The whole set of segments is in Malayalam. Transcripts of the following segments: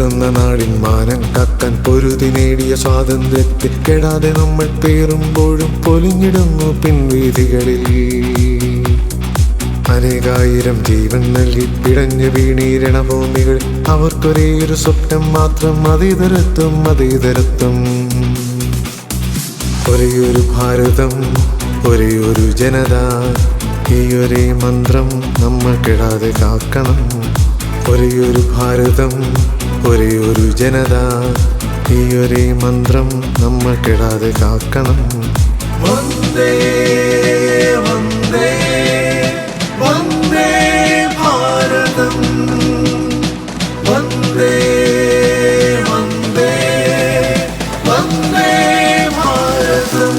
പിറന്ന നാടിൻ മാനം കാക്കാൻ പൊരുതി നേടിയ സ്വാതന്ത്ര്യത്തെ കെടാതെ നമ്മൾ പേറുമ്പോഴും പൊലിഞ്ഞിടുന്നു പിൻവീഥികളിൽ. അനേകായിരം ജീവൻ നൽകി പിടഞ്ഞു വീണീരണഭൂമികൾ. അവർക്കൊരേയൊരു സ്വപ്നം മാത്രം, അതീതരത്വം, അതീതരത്വം. ഒരേയൊരു ഭാരതം, ഒരേയൊരു ജനത, ഈ ഒരേ മന്ത്രം നമ്മൾ കെടാതെ കാക്കണം. ഒരേയൊരു ഭാരതം, ഒരേയൊരു ജനത, ഈ ഒരേ മന്ത്രം നമ്മൾ കെടാതെ കാക്കണം. വന്ദേ വന്ദേ വന്ദേ ഭാരതം, വന്ദേ വന്ദേ വന്ദേ ഭാരതം.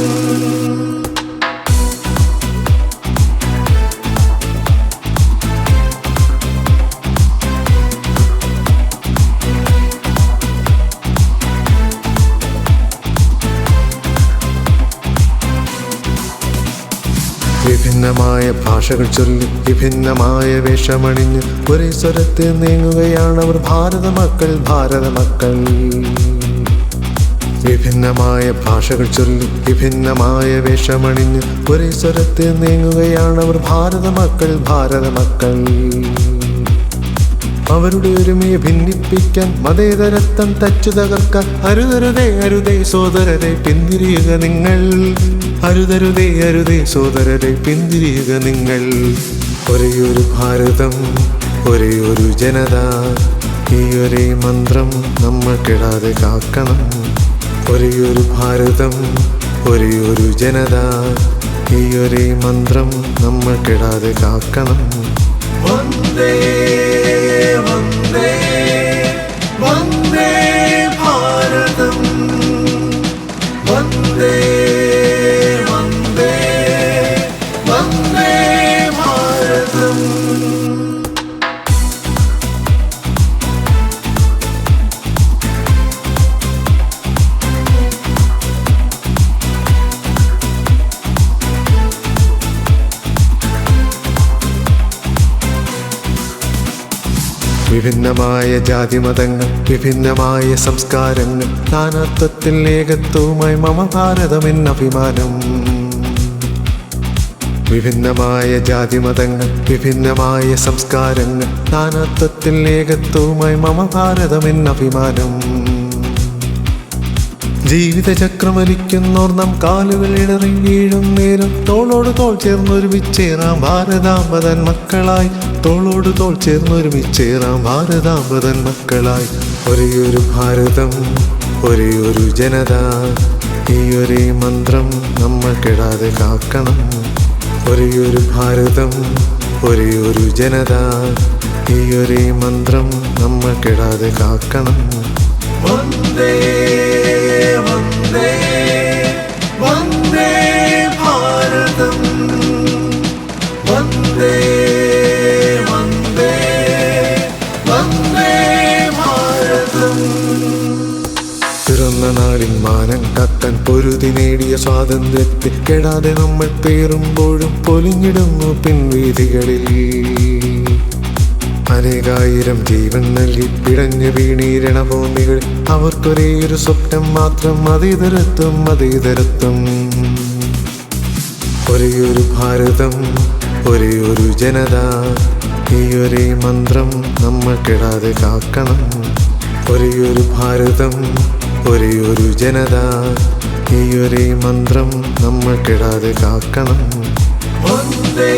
വിഭിന്നമായ ഭാഷകൾ ചൊല്ലി വിഭിന്നമായ വേഷമണിഞ്ഞ് ഒരേ സ്വരത്തിൽ നീങ്ങുകയാണവർ ഭാരത മക്കൾ, ഭാരത മക്കൾ. വിഭിന്നമായ ഭാഷകൾ ചൊല്ലി വിഭിന്നമായ വേഷമണിഞ്ഞ് ഒരേ സ്വരത്തിൽ നീങ്ങുകയാണവർ ഭാരത മക്കൾ, ഭാരത മക്കൾ. അവരുടെ ഒരുമയെ ഭിന്നിപ്പിക്കാൻ, മതേതരത്വം തച്ചു തകർക്കാൻ അരുതരുതേ അരുതേ സോദരരെ പിന്തിരിയുക നിങ്ങൾ. അരുതരുതേ അരുതേ സോദരരെ പിന്തിരിയുക നിങ്ങൾ. ഒരേയൊരു ഭാരതം, ഒരേയൊരു ജനത, ഈ ഒരേ മന്ത്രം നമ്മൾ കെടാതെ കാക്കണം. ഒരേയൊരു ഭാരതം, ഒരേയൊരു ജനത, ഈ ഒരേ മന്ത്രം നമ്മൾ കെടാതെ കാക്കണം. വന്ദേ വന്ദേ വന്ദേ ഭാരതം, വന്ദേ വന്ദേ വന്ദേ ഭാരതം. വിഭിന്നമായ ജാതിമതങ്ങൾ, വിഭിന്നമായ സംസ്കാരങ്ങൾ, നാനാത്വത്തിൽ ഏകത്വവുമായി മമ ഭാരതമെന്നഭിമാനം. വിഭിന്നമായ ജാതിമതങ്ങൾ, വിഭിന്നമായ സംസ്കാരങ്ങൾ, നാനാത്വത്തിൽ ഏകത്വവുമായി മമ ഭാരതമെന്നഭിമാനം. ജീവിതചക്രമലിക്കുന്നോർ നാം കാലുകൾ ഇടറി വീഴും നേരം തോളോട് തോൾ ചേർന്നൊരുമിച്ചേറാം ഭാരതാംബതൻ മക്കളായി. തോളോട് തോൾ ചേർന്നൊരുമിച്ചേറാം ഭാരതാംബതൻ മക്കളായി. ഒരേയൊരു ഭാരതം, ഒരേയൊരു ജനത, ഈ ഒരേ മന്ത്രം നമ്മൾ കെടാതെ കാക്കണം. ഒരേയൊരു ഭാരതം, ഒരേയൊരു ജനത, ഈ ഒരേ മന്ത്രം നമ്മൾ കെടാതെ കാക്കണം. വന്ദേ വന്ദേ വന്ദേ ഭാരതം, വന്ദേ വന്ദേ വന്ദേ ഭാരതം. പിറന്ന നാടിൻ മാനം കാക്കാൻ പൊരുതി നേടിയ സ്വാതന്ത്ര്യത്തെ കെടാതെ നമ്മൾ പേറുമ്പോഴും പൊലിഞ്ഞിടുന്നു പിൻവീഥികളിൽ. അനേകായിരം ജീവൻ നൽകി പിടഞ്ഞു വീണീരണഭൂമികൾ. അവർക്കൊരേയൊരു സ്വപ്നം മാത്രം, അതീതരത്വം, അതീതരത്വം. ഒരേയൊരു ഭാരതം, ഒരേയൊരു ജനത, ഈ ഒരേ മന്ത്രം നമ്മൾ കെടാതെ കാക്കണം. ഒരേയൊരു ഭാരതം, ഒരേയൊരു ജനത, ഈ ഒരേ മന്ത്രം നമ്മൾ കെടാതെ കാക്കണം. വന്ദേ